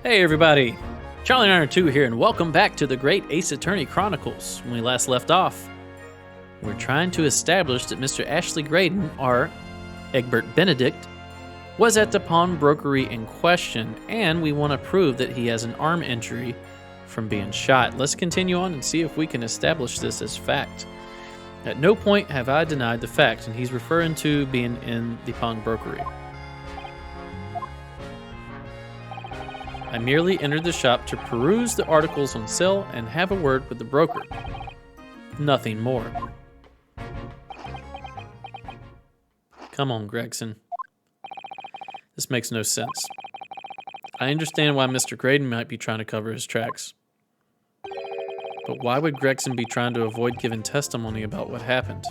Hey everybody, Charlie 902 here, and welcome back to the Great Ace Attorney Chronicles. When we last left off, we're trying to establish that Mr. Ashley Graydon, or Egbert Benedict, was at the pawnbrokery in question, and we want to prove that he has an arm injury from being shot. Let's continue on and see if we can establish this as fact. At no point have I denied the fact, and he's referring to being in the pawnbrokery. I merely entered the shop to peruse the articles on sale and have a word with the broker. Nothing more. Come on, Gregson. This makes no sense. I understand why Mr. Graydon might be trying to cover his tracks. But why would Gregson be trying to avoid giving testimony about what happened?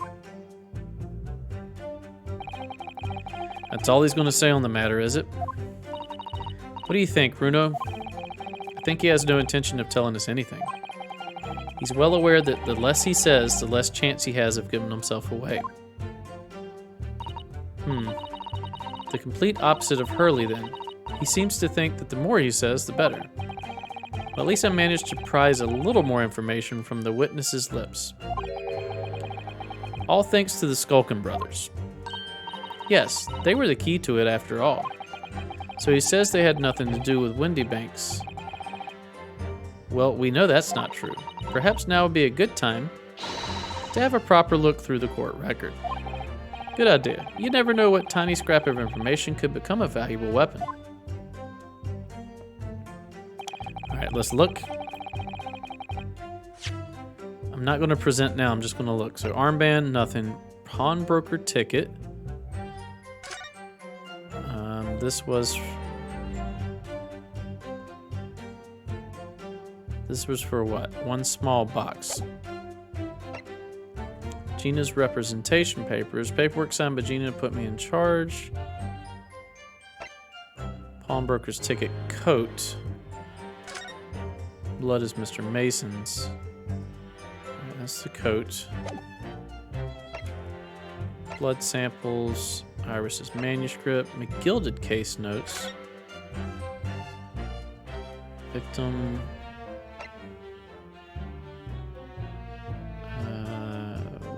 That's all he's going to say on the matter, is it? What do you think, Bruno? I think he has no intention of telling us anything. He's well aware that the less he says, the less chance he has of giving himself away. The complete opposite of Hurley, then. He seems to think that the more he says, the better. Well, at least I managed to prize a little more information from the witness's lips. All thanks to the Skulkin brothers. Yes, they were the key to it after all. So he says they had nothing to do with Windy Banks. Well, we know that's not true. Perhaps now would be a good time to have a proper look through the court record. Good idea. You never know what tiny scrap of information could become a valuable weapon. Alright, let's look. I'm not going to present now, I'm just going to look. So armband, nothing. Pawnbroker ticket. This was for what? One small box. Gina's representation papers. Paperwork signed by Gina to put me in charge. Pawnbroker's ticket coat. Blood is Mr. Mason's. Right, that's the coat. Blood samples. Iris's manuscript. McGilded case notes. Victim.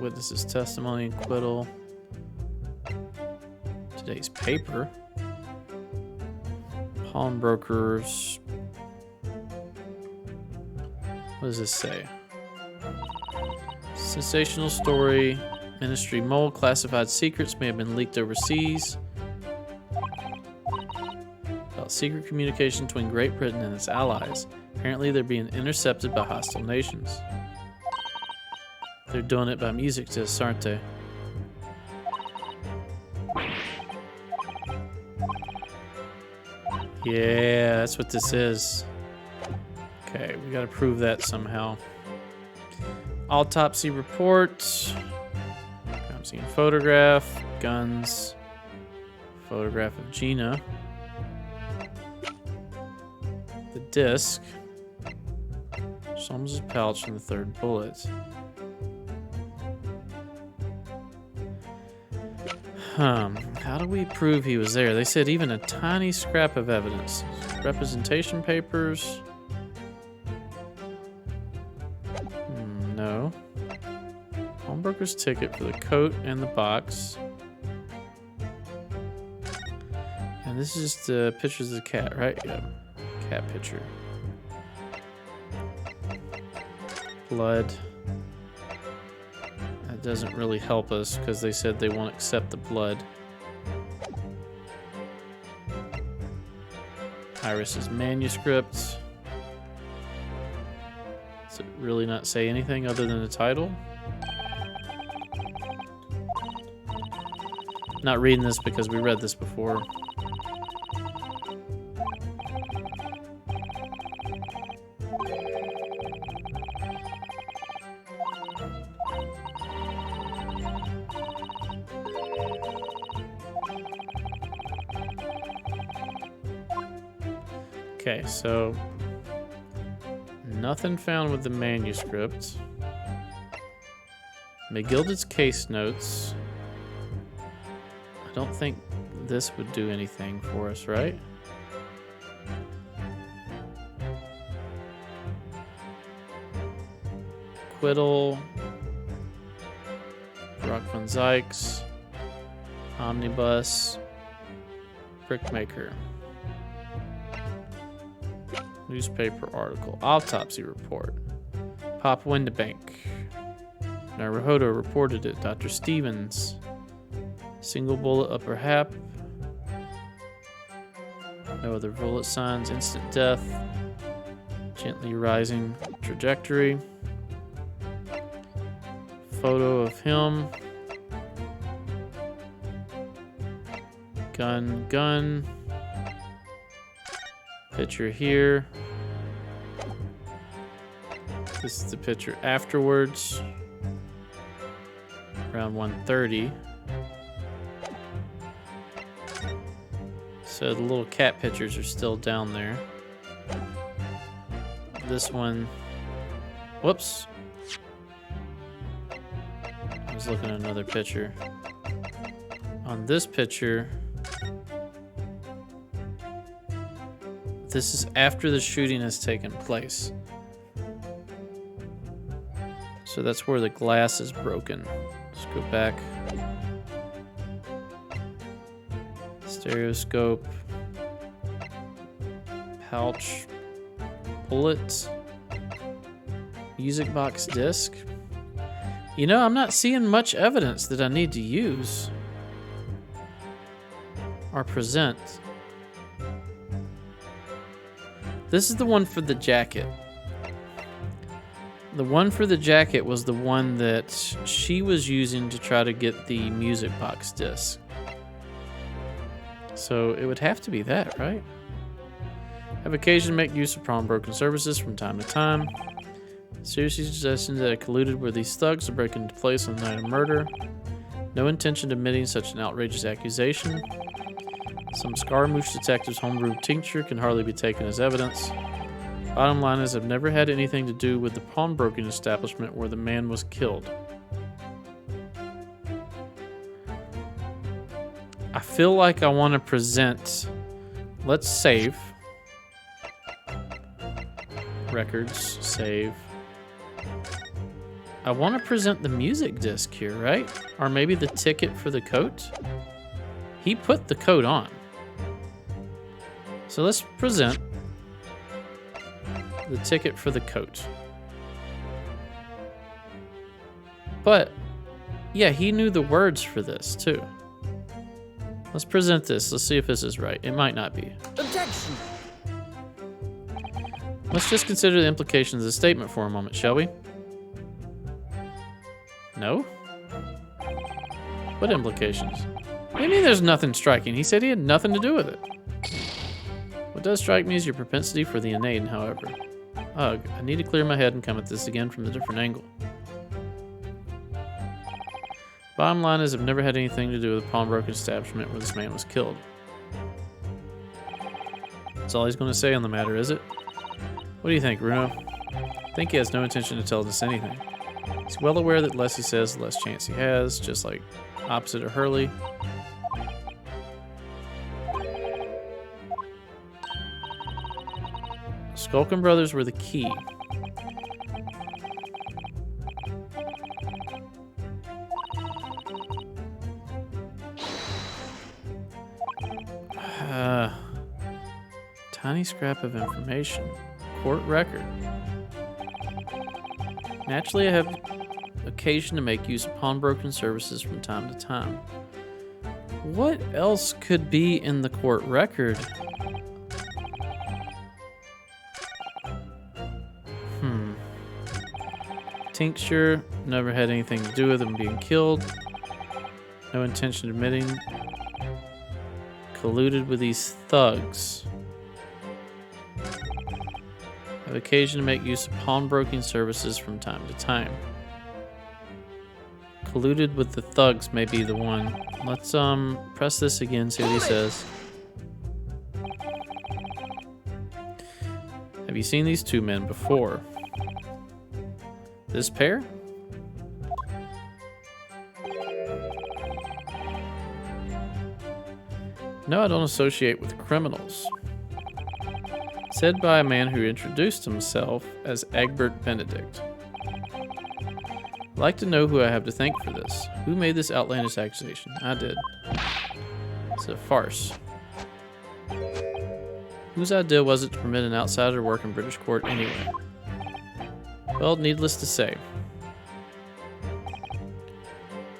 Witness's testimony and acquittal. Today's paper. Pawnbrokers. What does this say? Sensational story. Ministry mole. Classified secrets may have been leaked overseas. About secret communication between Great Britain and its allies. Apparently they're being intercepted by hostile nations. They're doing it by music to us, aren't they? Yeah, that's what this is. Okay, we gotta prove that somehow. Autopsy report. I'm seeing photograph, guns, photograph of Gina. The disc. Solmes's pouch and the third bullet. How do we prove he was there? They said even a tiny scrap of evidence. Representation papers? No. Pawnbroker's ticket for the coat and the box. And this is just the pictures of the cat, right? Yeah. Cat picture. Blood. That doesn't really help us because they said they won't accept the blood. Iris's manuscript. Does it really not say anything other than the title? Not reading this because we read this before. Okay, so nothing found with the manuscript. McGilded's case notes. I don't think this would do anything for us, right? Twiddle, Brock von Zykes, Omnibus, Brickmaker, newspaper article, autopsy report, Pop Windabank, Naruhodo reported it, Dr. Stevens, single bullet upper hap, no other bullet signs, instant death, gently rising trajectory, photo of him, gun, picture here. This is the picture afterwards, around 1:30. So the little cat pictures are still down there. This one, whoops. I was looking at another picture. On this picture, this is after the shooting has taken place. So that's where the glass is broken. Let's go back. Stereoscope. Pouch. Bullet. Music box disc. You know, I'm not seeing much evidence that I need to use or present. This is the one for the jacket. The one for the jacket was the one that she was using to try to get the music box disc. So it would have to be that, right? Have occasion to make use of pawnbroking services from time to time. Seriously suggestions that it colluded with these thugs to break into place on the night of murder. No intention of admitting such an outrageous accusation. Some Scaramouch detectives' homebrewed tincture can hardly be taken as evidence. Bottom line is, I've never had anything to do with the pawnbroking establishment where the man was killed. I feel like I want to present... Let's save. Records, save. I want to present the music disc here, right? Or maybe the ticket for the coat? He put the coat on. So let's present the ticket for the coat. But, yeah, he knew the words for this, too. Let's present this. Let's see if this is right. It might not be. Objection! Let's just consider the implications of the statement for a moment, shall we? No? What implications? What do you mean there's nothing striking? He said he had nothing to do with it. What does strike me is your propensity for the inane, however. Ugh, I need to clear my head and come at this again from a different angle. Bottom line is I've never had anything to do with the pawnbroking establishment where this man was killed. That's all he's going to say on the matter, is it? What do you think, Bruno? I think he has no intention to tell us anything. He's well aware that the less he says, the less chance he has, just like opposite of Hurley. Skulkin brothers were the key. Tiny scrap of information. Court record. Naturally, I have occasion to make use of pawnbroking services from time to time. What else could be in the court record? Tincture, never had anything to do with him being killed. No intention of admitting. Colluded with these thugs. Have occasion to make use of pawnbroking services from time to time. Colluded with the thugs may be the one. Let's press this again, see what he says. Have you seen these two men before? This pair? No, I don't associate with criminals. Said by a man who introduced himself as Egbert Benedict. like to know who I have to thank for this. Who made this outlandish accusation? I did. It's a farce. Whose idea was it to permit an outsider to work in British court anyway? Well, needless to say.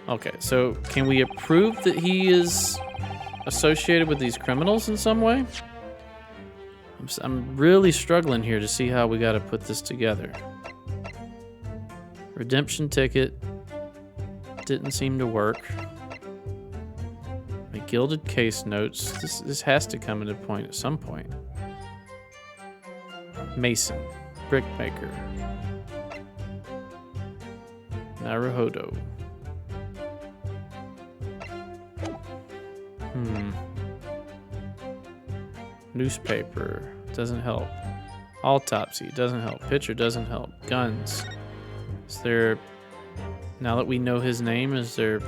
Okay, so can we approve that he is associated with these criminals in some way? I'm really struggling here to see how we got to put this together. Redemption ticket didn't seem to work. The gilded case notes. This has to come into point at some point. Mason, brickmaker, Naruhodo. Newspaper doesn't help. Autopsy doesn't help. Picture doesn't help. Guns. Is there, now that we know his name, is there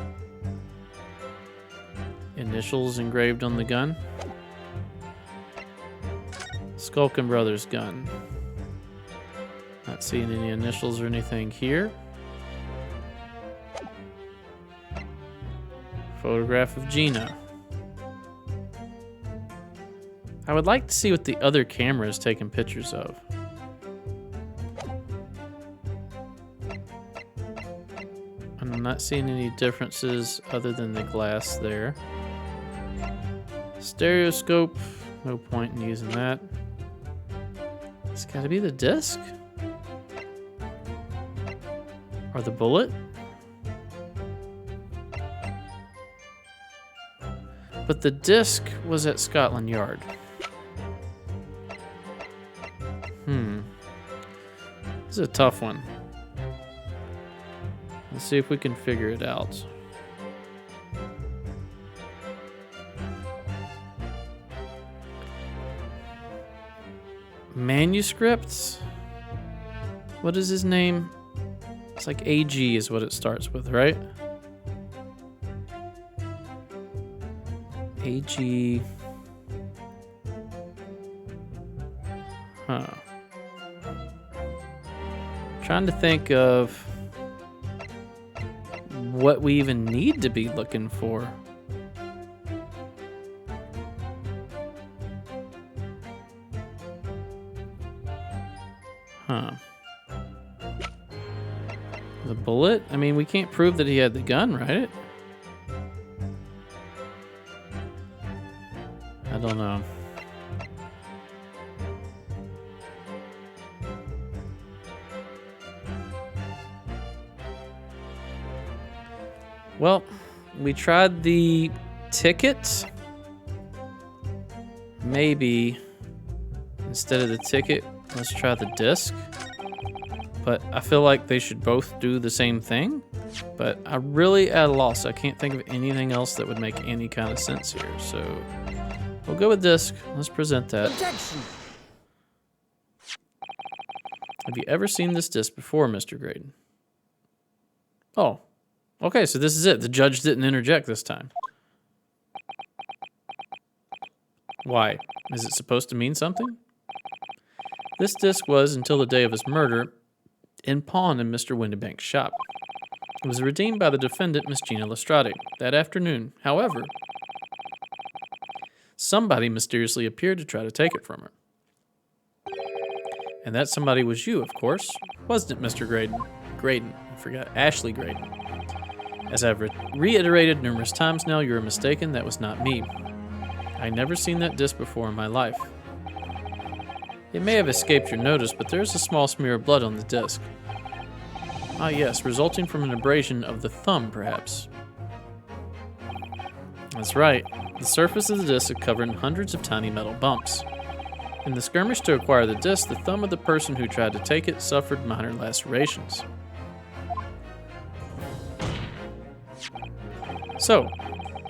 initials engraved on the gun? Skulkin Brothers gun. Not seeing any initials or anything here. Photograph of Gina. I would like to see what the other camera is taking pictures of. I'm not seeing any differences other than the glass there. Stereoscope, no point in using that. It's gotta be the disc? Or the bullet? But the disc was at Scotland Yard. This is a tough one. Let's see if we can figure it out. Manuscripts? What is his name? It's like AG is what it starts with, right? AG. Huh. Trying to think of what we even need to be looking for. Huh. The bullet? I mean, we can't prove that he had the gun, right? I don't know. Well, we tried the ticket. Maybe instead of the ticket, let's try the disc. But I feel like they should both do the same thing. But I'm really at a loss. I can't think of anything else that would make any kind of sense here. So we'll go with disc. Let's present that. Objection. Have you ever seen this disc before, Mr. Graydon? Oh. Okay, so this is it. The judge didn't interject this time. Why? Is it supposed to mean something? This disc was, until the day of his murder, in pawn in Mr. Windibank's shop. It was redeemed by the defendant, Miss Gina Lestrade, that afternoon. However, somebody mysteriously appeared to try to take it from her. And that somebody was you, of course. Wasn't it, Mr. Graydon? Graydon. I forgot. Ashley Graydon. As I've reiterated numerous times now, you are mistaken. That was not me. I never seen that disc before in my life. It may have escaped your notice, but there is a small smear of blood on the disc. Ah yes, resulting from an abrasion of the thumb, perhaps. That's right. The surface of the disc is covered in hundreds of tiny metal bumps. In the skirmish to acquire the disc, the thumb of the person who tried to take it suffered minor lacerations. So,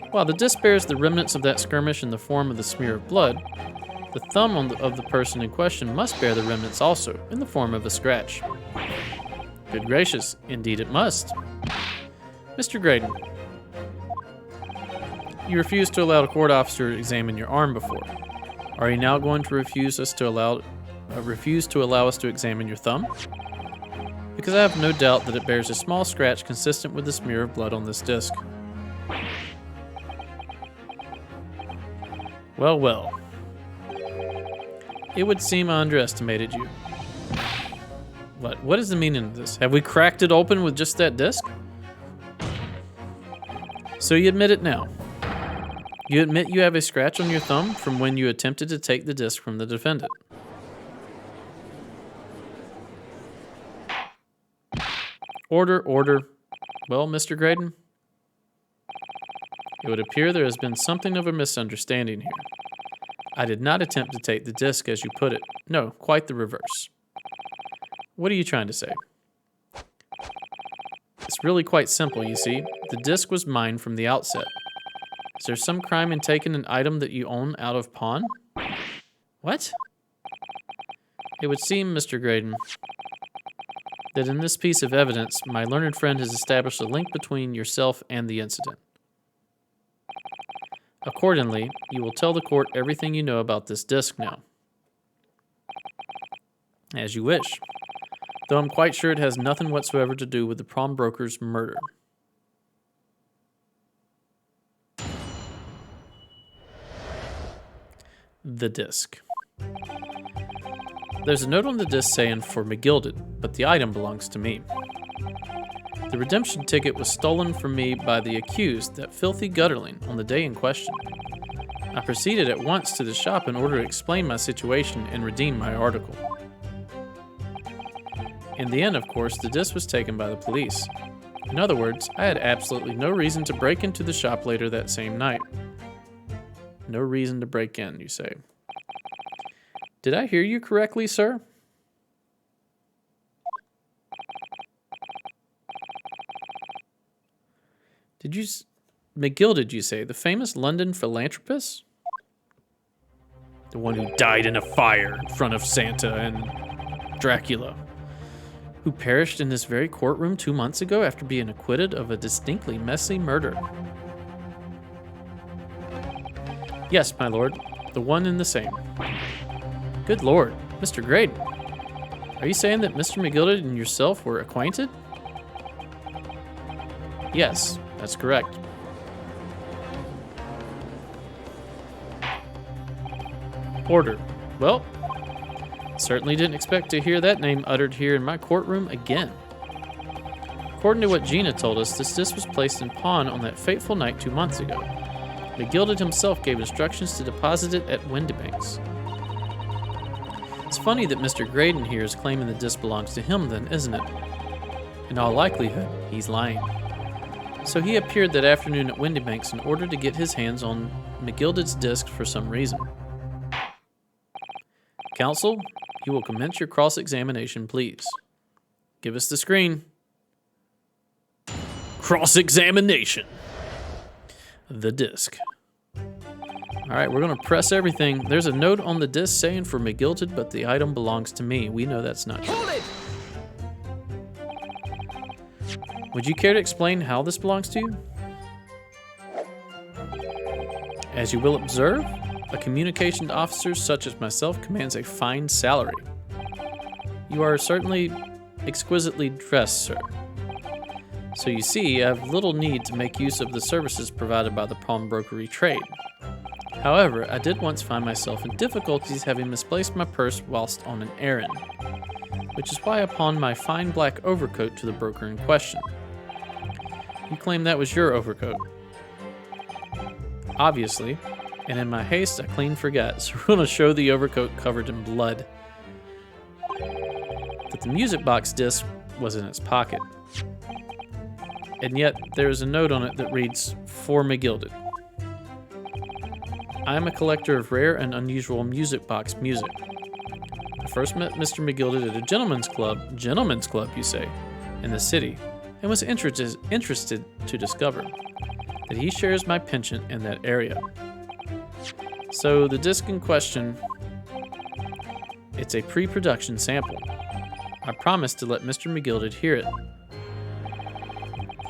while the disc bears the remnants of that skirmish in the form of the smear of blood, the thumb of the person in question must bear the remnants also, in the form of a scratch. Good gracious, indeed it must. Mr. Graydon, you refused to allow the court officer to examine your arm before. Are you now going to refuse to allow us to examine your thumb? The because I have no doubt that it bears a small scratch consistent with the smear of blood on this disc. Well, well. It would seem I underestimated you. What is the meaning of this? Have we cracked it open with just that disc? So you admit it now. You admit you have a scratch on your thumb from when you attempted to take the disc from the defendant. Order, order. Well, Mr. Graydon, it would appear there has been something of a misunderstanding here. I did not attempt to take the disc as you put it. No, quite the reverse. What are you trying to say? It's really quite simple, you see. The disc was mine from the outset. Is there some crime in taking an item that you own out of pawn? What? It would seem, Mr. Graydon, that in this piece of evidence, my learned friend has established a link between yourself and the incident. Accordingly, you will tell the court everything you know about this disc now. As you wish. Though I'm quite sure it has nothing whatsoever to do with the pawnbroker's murder. The disc. There's a note on the disc saying for McGilded, but the item belongs to me. The redemption ticket was stolen from me by the accused, that filthy gutterling, on the day in question. I proceeded at once to the shop in order to explain my situation and redeem my article. In the end, of course, the disc was taken by the police. In other words, I had absolutely no reason to break into the shop later that same night. No reason to break in, you say. Did I hear you correctly, sir? Did you... McGilded, you say, the famous London philanthropist? The one who died in a fire in front of Santa and Dracula. Who perished in this very courtroom 2 months ago after being acquitted of a distinctly messy murder. Yes, my lord, the one and the same. Good lord, Mr. Graydon. Are you saying that Mr. McGilded and yourself were acquainted? Yes, that's correct. Order. Well, certainly didn't expect to hear that name uttered here in my courtroom again. According to what Gina told us, this disc was placed in pawn on that fateful night 2 months ago. McGilded himself gave instructions to deposit it at Windybank's. It's funny that Mr. Graydon here is claiming the disc belongs to him then, isn't it? In all likelihood, he's lying. So he appeared that afternoon at Windybank's in order to get his hands on McGilded's disc for some reason. Counsel, you will commence your cross-examination, please. Give us the screen. Cross-examination. The disc. All right, we're going to press everything. There's a note on the disc saying for McGilded, but the item belongs to me. We know that's not true. Hold it! Would you care to explain how this belongs to you? As you will observe, a communications officer such as myself commands a fine salary. You are certainly exquisitely dressed, sir. So you see, I have little need to make use of the services provided by the pawnbrokery trade. However, I did once find myself in difficulties having misplaced my purse whilst on an errand, which is why I pawned my fine black overcoat to the broker in question. You claim that was your overcoat. Obviously, and in my haste I clean forgot, so we're going to show the overcoat covered in blood. But the music box disc was in its pocket. And yet, there is a note on it that reads, For McGilded. I am a collector of rare and unusual music box music. I first met Mr. McGilded at a gentleman's club, you say, in the city, and was interested to discover that he shares my penchant in that area. So the disc in question, it's a pre-production sample. I promised to let Mr. McGilded hear it.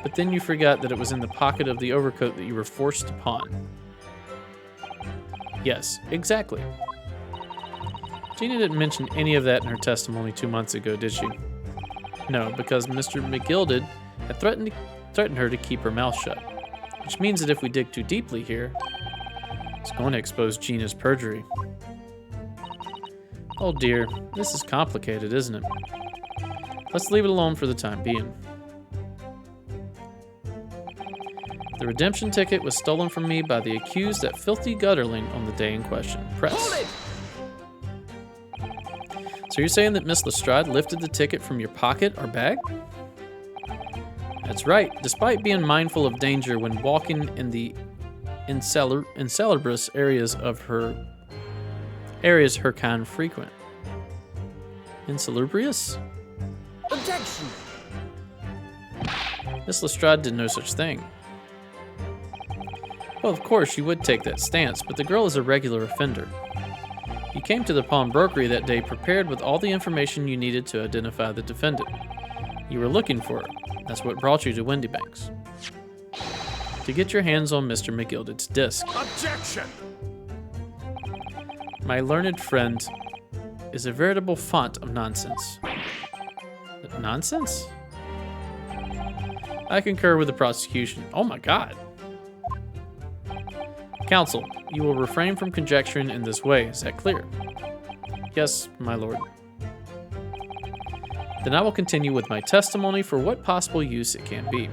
But then you forgot that it was in the pocket of the overcoat that you were forced to pawn. Yes, exactly. Gina didn't mention any of that in her testimony 2 months ago, did she? No, because Mr. McGilded had threatened her to keep her mouth shut. Which means that if we dig too deeply here, it's going to expose Gina's perjury. Oh dear, this is complicated, isn't it? Let's leave it alone for the time being. The redemption ticket was stolen from me by the accused, that filthy gutterling, on the day in question. Press. Hold it! So you're saying that Miss Lestrade lifted the ticket from your pocket or bag? That's right. Despite being mindful of danger when walking in the insalubrious areas her kind frequent. Insalubrious? Objection! Miss Lestrade did no such thing. Well, of course, you would take that stance, but the girl is a regular offender. You came to the pawnbrokery that day prepared with all the information you needed to identify the defendant. You were looking for her. That's what brought you to Windybanks. To get your hands on Mr. McGilded's disc. Objection! My learned friend is a veritable font of nonsense. Nonsense? I concur with the prosecution. Oh my God. Counsel, you will refrain from conjecturing in this way. Is that clear? Yes, my lord. Then I will continue with my testimony for what possible use it can be.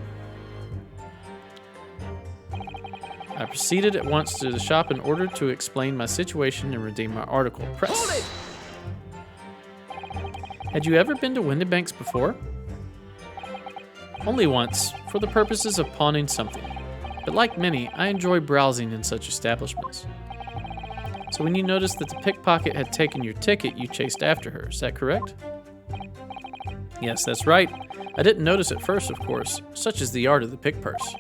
I proceeded at once to the shop in order to explain my situation and redeem my article. Press. Hold it! Had you ever been to Windybanks before? Only once, for the purposes of pawning something. But like many, I enjoy browsing in such establishments. So when you noticed that the pickpocket had taken your ticket, you chased after her. Is that correct? Yes, that's right. I didn't notice at first, of course, such is the art of the pick purse.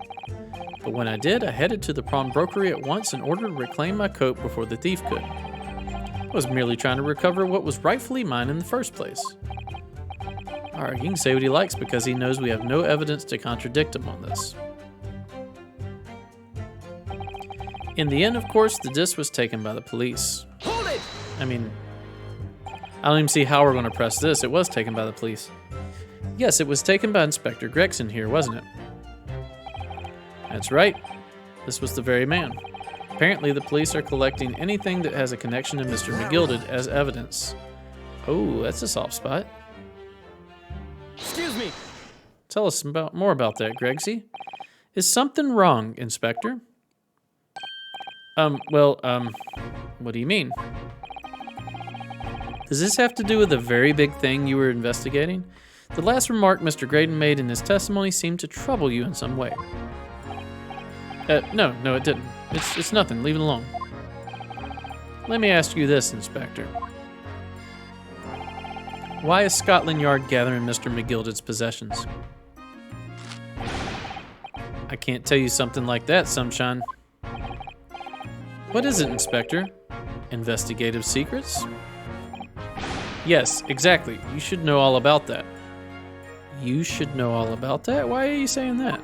But when I did, I headed to the pawnbrokery at once in order to reclaim my coat before the thief could. I was merely trying to recover what was rightfully mine in the first place. Alright, he can say what he likes because he knows we have no evidence to contradict him on this. In the end, of course, the disc was taken by the police. Hold it! I mean, I don't even see how we're going to press this. It was taken by the police. Yes, it was taken by Inspector Gregson here, wasn't it? That's right. This was the very man. Apparently, the police are collecting anything that has a connection to Mr. McGilded as evidence. Oh, that's a soft spot. Excuse me! Tell us more about that, Gregsy. Is something wrong, Inspector? What do you mean? Does this have to do with a very big thing you were investigating? The last remark Mr. Graydon made in his testimony seemed to trouble you in some way. No, it didn't. It's nothing. Leave it alone. Let me ask you this, Inspector. Why is Scotland Yard gathering Mr. McGilded's possessions? I can't tell you something like that, Sunshine. What is it, Inspector? Investigative secrets? Yes, exactly. You should know all about that. You should know all about that? Why are you saying that?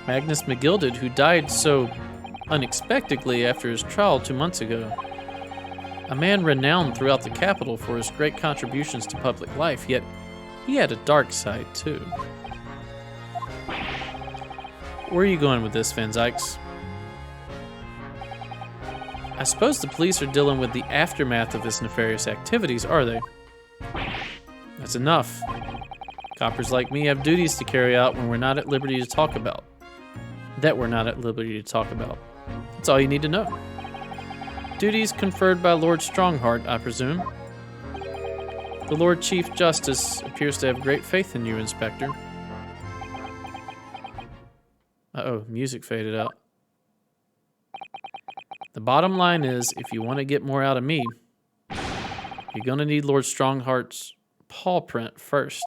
Magnus McGilded, who died so unexpectedly after his trial 2 months ago. A man renowned throughout the capital for his great contributions to public life, yet he had a dark side too. Where are you going with this, Van Zykes? I suppose the police are dealing with the aftermath of his nefarious activities, are they? That's enough. Coppers like me have duties to carry out when we're not at liberty to talk about. That we're not at liberty to talk about. That's all you need to know. Duties conferred by Lord Strongheart, I presume. The Lord Chief Justice appears to have great faith in you, Inspector. Uh-oh, music faded out. The bottom line is, if you want to get more out of me, you're going to need Lord Strongheart's paw print first.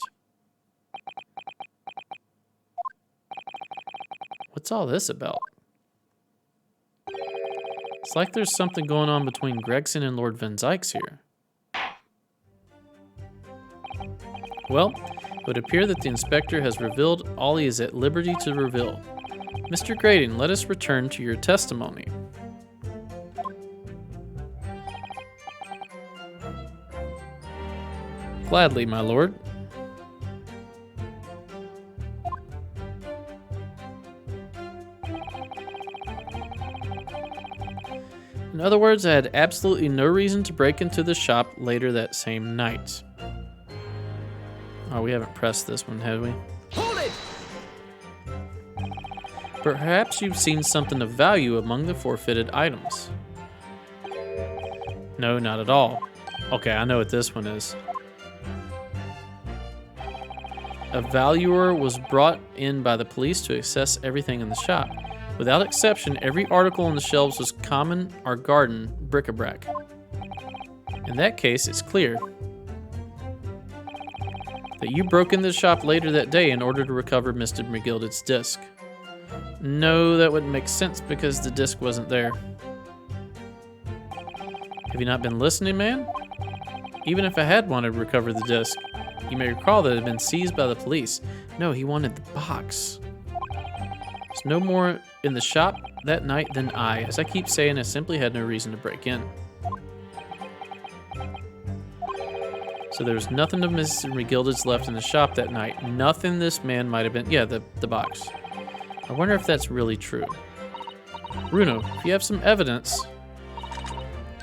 What's all this about? It's like there's something going on between Gregson and Lord Van Zykes here. Well, it would appear that the inspector has revealed all he is at liberty to reveal. Mr. Graydon, let us return to your testimony. Gladly, my lord. In other words, I had absolutely no reason to break into the shop later that same night. Oh, we haven't pressed this one, have we? Hold it! Perhaps you've seen something of value among the forfeited items. No, not at all. Okay, I know what this one is. A valuer was brought in by the police to assess everything in the shop. Without exception, every article on the shelves was common or garden bric-a-brac. In that case, it's clear that you broke into the shop later that day in order to recover Mr. McGilded's disc. No, that wouldn't make sense because the disc wasn't there. Have you not been listening, man? Even if I had wanted to recover the disc, you may recall that it had been seized by the police. No, he wanted the box. There's no more in the shop that night than I. As I keep saying, I simply had no reason to break in. So there was nothing of Mrs. McGilded's left in the shop that night. Nothing this man might have been. Yeah, the box. I wonder if that's really true. Bruno, if you have some evidence,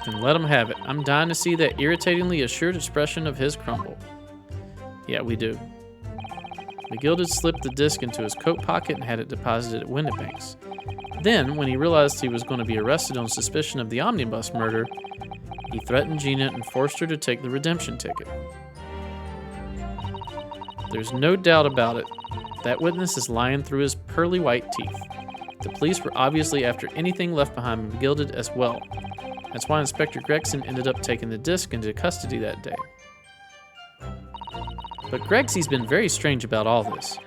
then let him have it. I'm dying to see that irritatingly assured expression of his crumble. Yeah, we do. McGilded slipped the disc into his coat pocket and had it deposited at Windibank's. Then, when he realized he was going to be arrested on suspicion of the omnibus murder, he threatened Gina and forced her to take the redemption ticket. There's no doubt about it. That witness is lying through his pearly white teeth. The police were obviously after anything left behind McGilded as well. That's why Inspector Gregson ended up taking the disc into custody that day. But Gregsy's been very strange about all this.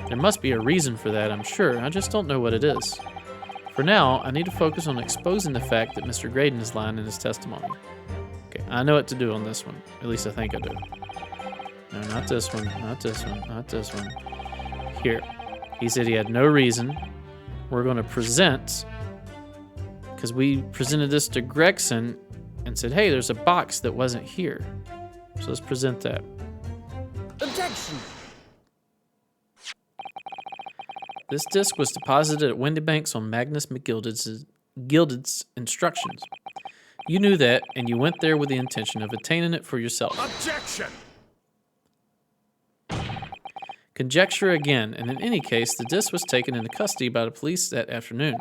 There must be a reason for that, I'm sure. I just don't know what it is. For now, I need to focus on exposing the fact that Mr. Graydon is lying in his testimony. Okay, I know what to do on this one. At least I think I do. No, not this one, not this one, not this one. Here. He said he had no reason. We're going to present, because we presented this to Gregson and said, hey, there's a box that wasn't here. So let's present that. Objection! This disc was deposited at Windibank's on Magnus McGilded's instructions. You knew that, and you went there with the intention of attaining it for yourself. Objection! Conjecture again, and in any case, the disc was taken into custody by the police that afternoon.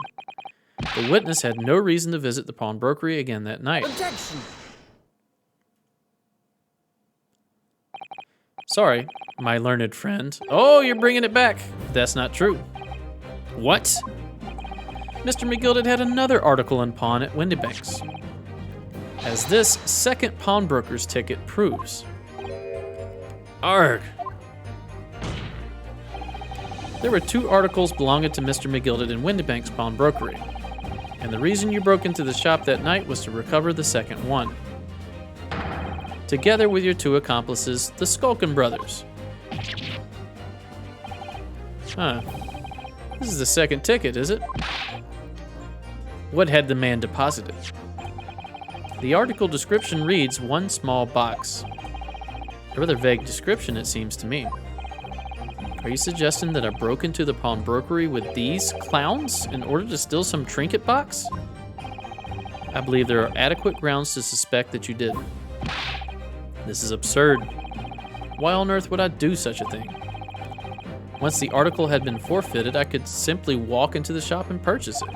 The witness had no reason to visit the pawnbrokery again that night. Objection! Sorry, my learned friend. Oh, you're bringing it back. That's not true. What? Mr. McGilded had another article in pawn at Windibank's, as this second pawnbroker's ticket proves. Arg. There were two articles belonging to Mr. McGilded in Windibank's pawnbrokery, and the reason you broke into the shop that night was to recover the second one. Together with your two accomplices, the Skulkin brothers. Huh. This is the second ticket, is it? What had the man deposited? The article description reads, one small box. A rather vague description, it seems to me. Are you suggesting that I broke into the pawnbrokery with these clowns in order to steal some trinket box? I believe there are adequate grounds to suspect that you did. This is absurd. Why on earth would I do such a thing? Once the article had been forfeited, I could simply walk into the shop and purchase it.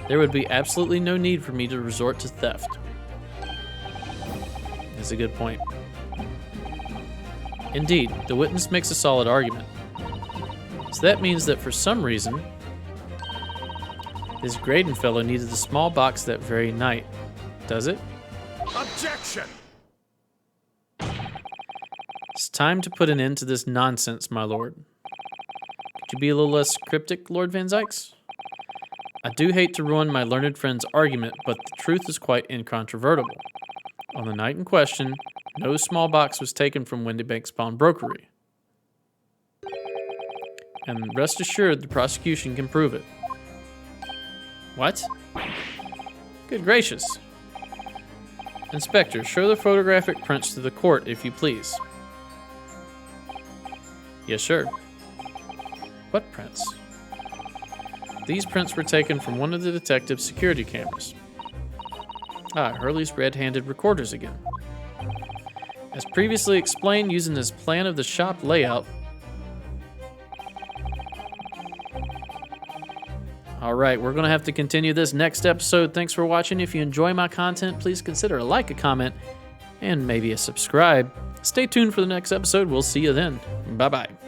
There would be absolutely no need for me to resort to theft. That's a good point. Indeed, the witness makes a solid argument. So that means that for some reason, this Graydon fellow needed the small box that very night. Does it? Objection! It's time to put an end to this nonsense, my lord. Could you be a little less cryptic, Lord Van Zykes? I do hate to ruin my learned friend's argument, but the truth is quite incontrovertible. On the night in question, no small box was taken from Windibank's pawnbrokery. And rest assured, the prosecution can prove it. What? Good gracious. Inspector, show the photographic prints to the court, if you please. Yes, sir. What prints? These prints were taken from one of the detective's security cameras. Hurley's red-handed recorders again. As previously explained, using this plan of the shop layout. All right, we're going to have to continue this next episode. Thanks for watching. If you enjoy my content, please consider a like, a comment, and maybe a subscribe. Stay tuned for the next episode. We'll see you then. Bye-bye.